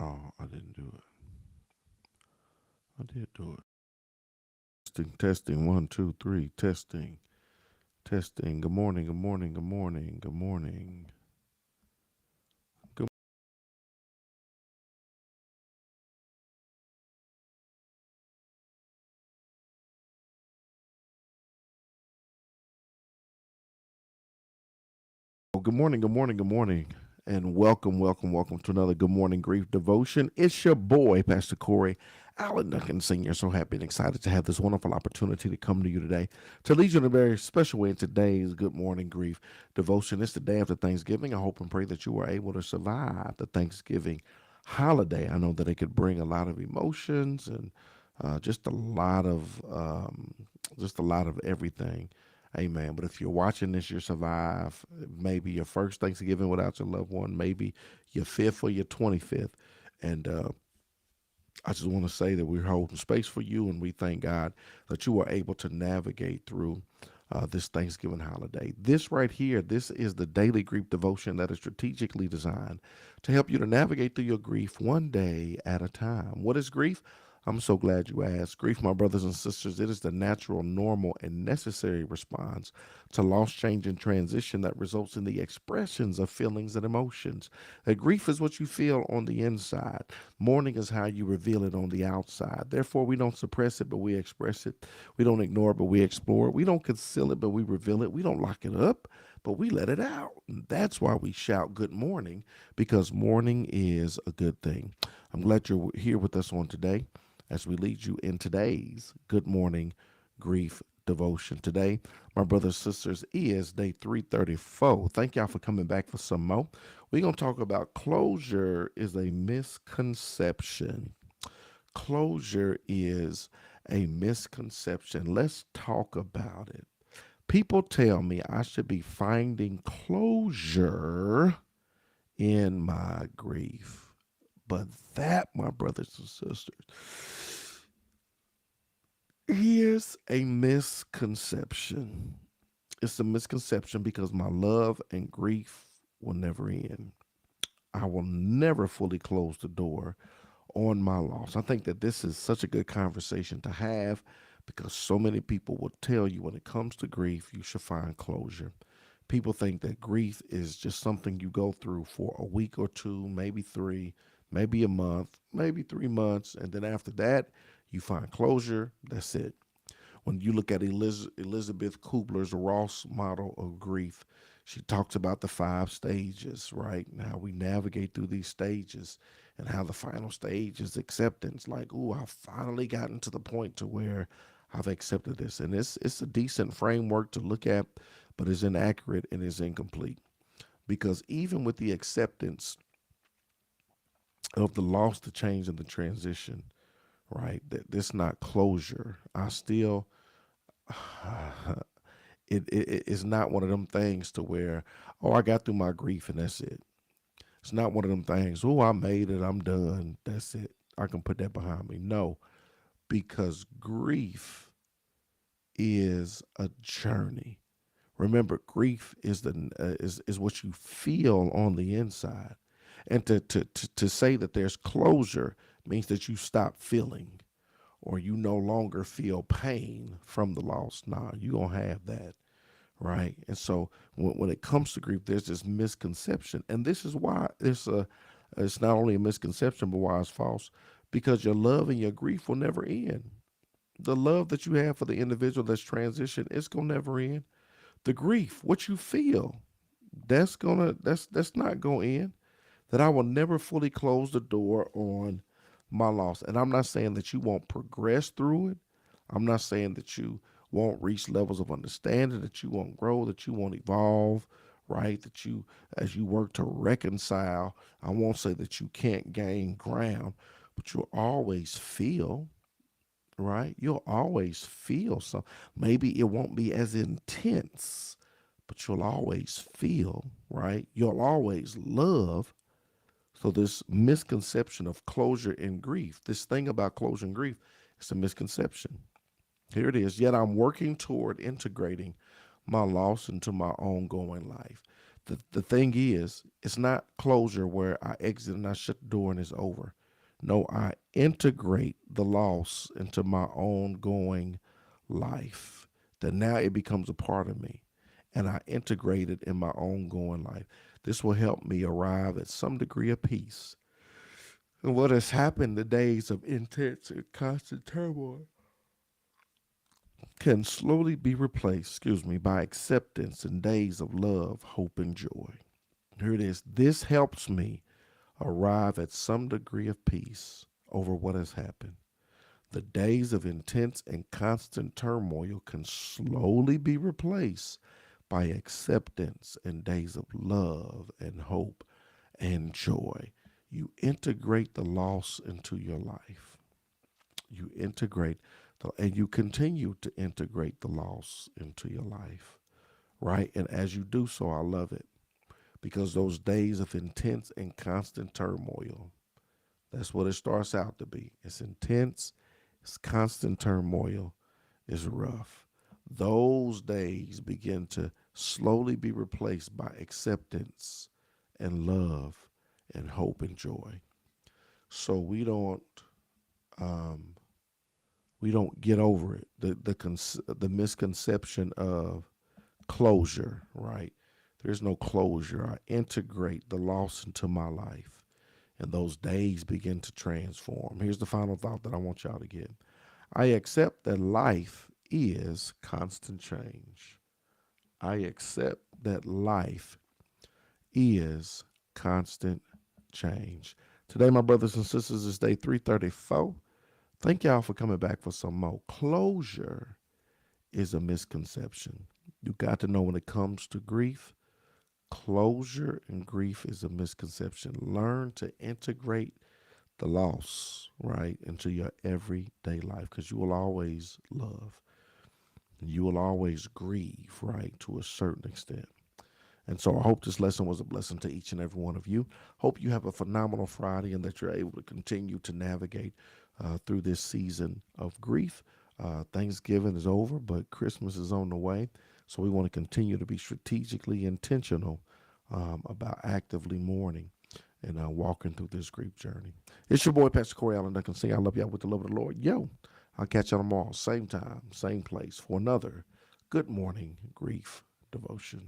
Oh, I didn't do it. I did do it. Testing, testing. One, two, three. Testing, testing. Good morning. Good morning. Good morning. Good morning. Good. Good morning. Good morning. Good morning. And welcome, welcome, welcome to another Good Morning Grief Devotion. It's your boy, Pastor Corey Allen Duncan Sr. So happy and excited to have this wonderful opportunity to come to you today to lead you in a very special way in today's Good Morning Grief Devotion. It's the day after Thanksgiving. I hope and pray that you are able to survive the Thanksgiving holiday. I know that it could bring a lot of emotions and just just a lot of everything. Amen. But if you're watching this, you survive maybe your first Thanksgiving without your loved one, maybe your fifth or your 25th. And I just want to say that we're holding space for you, and we thank God that you are able to navigate through this Thanksgiving holiday. This right here, this is the daily grief devotion that is strategically designed to help you to navigate through your grief one day at a time. What is grief? I'm so glad you asked. Grief, my brothers and sisters, it is the natural, normal, and necessary response to loss, change, and transition that results in the expressions of feelings and emotions. Grief is what you feel on the inside. Mourning is how you reveal it on the outside. Therefore, we don't suppress it, but we express it. We don't ignore it, but we explore it. We don't conceal it, but we reveal it. We don't lock it up, but we let it out. And that's why we shout good morning, because mourning is a good thing. I'm glad you're here with us on today as we lead you in today's Good Morning Grief Devotion. Today, my brothers and sisters, is day 334. Thank y'all for coming back for some more. We're going to talk about closure is a misconception. Closure is a misconception. Let's talk about it. People tell me I should be finding closure in my grief. But that, my brothers and sisters, here's a misconception. It's a misconception because my love and grief will never end. I will never fully close the door on my loss. I think that this is such a good conversation to have because so many people will tell you when it comes to grief, you should find closure. People think that grief is just something you go through for a week or two, maybe three, maybe a month, maybe 3 months, and then after that, you find closure. That's it. When you look at Elizabeth Kubler's Ross model of grief, she talks about the 5 stages, right? And how we navigate through these stages and how the final stage is acceptance. Like, ooh, I've finally gotten to the point to where I've accepted this. And it's a decent framework to look at, but it's inaccurate and it's incomplete. Because even with the acceptance of the loss, the change, and the transition, right? That this not closure. I still it's not one of them things to where, oh, I got through my grief and that's it. It's not one of them things, oh, I made it, I'm done, that's it, I can put that behind me. No, because grief is a journey. Remember, grief is is what you feel on the inside. And to say that there's closure means that you stop feeling or you no longer feel pain from the loss. Nah, you gonna have that, right? And so when it comes to grief, there's this misconception, and this is why it's not only a misconception, but why it's false, because your love and your grief will never end. The love that you have for the individual that's transitioned, it's gonna never end. The grief, what you feel, that's not gonna end. That I will never fully close the door on my loss. And I'm not saying that you won't progress through it. I'm not saying that you won't reach levels of understanding, that you won't grow, that you won't evolve, right? That you, as you work to reconcile, I won't say that you can't gain ground, but you'll always feel, right? You'll always feel some. Maybe it won't be as intense, but you'll always feel, right? You'll always love. So this misconception of closure and grief, this thing about closure and grief, it's a misconception. Here it is. Yet I'm working toward integrating my loss into my ongoing life. The thing is, it's not closure where I exit and I shut the door and it's over. No, I integrate the loss into my ongoing life. That now it becomes a part of me. And I integrate it in my ongoing life. This will help me arrive at some degree of peace. And what has happened, the days of intense and constant turmoil can slowly be replaced, by acceptance and days of love, hope, and joy. Here it is. This helps me arrive at some degree of peace over what has happened. The days of intense and constant turmoil can slowly be replaced by acceptance and days of love and hope and joy. You integrate the loss into your life. You integrate and you continue to integrate the loss into your life, right? And as you do so, I love it because those days of intense and constant turmoil, that's what it starts out to be. It's intense, it's constant turmoil, it's rough. Those days begin to slowly be replaced by acceptance and love and hope and joy. So um, we don't get over it. The misconception of closure, right? There's no closure. I integrate the loss into my life, and those days begin to transform. Here's the final thought that I want y'all to get. I accept that life is constant change. I accept that life is constant change. Today, my brothers and sisters, is day 334. Thank y'all for coming back for some more. Closure is a misconception. You got to know when it comes to grief, closure and grief is a misconception. Learn to integrate the loss, right, into your everyday life because you will always love. You will always grieve, right, to a certain extent. And so I hope this lesson was a blessing to each and every one of you. Hope you have a phenomenal Friday and that you're able to continue to navigate through this season of grief. Thanksgiving is over, but Christmas is on the way. So we want to continue to be strategically intentional about actively mourning and walking through this grief journey. It's your boy, Pastor Corey Allen Duncan. I love y'all with the love of the Lord. Yo, I'll catch y'all tomorrow, same time, same place, for another Good Morning Grief Devotion.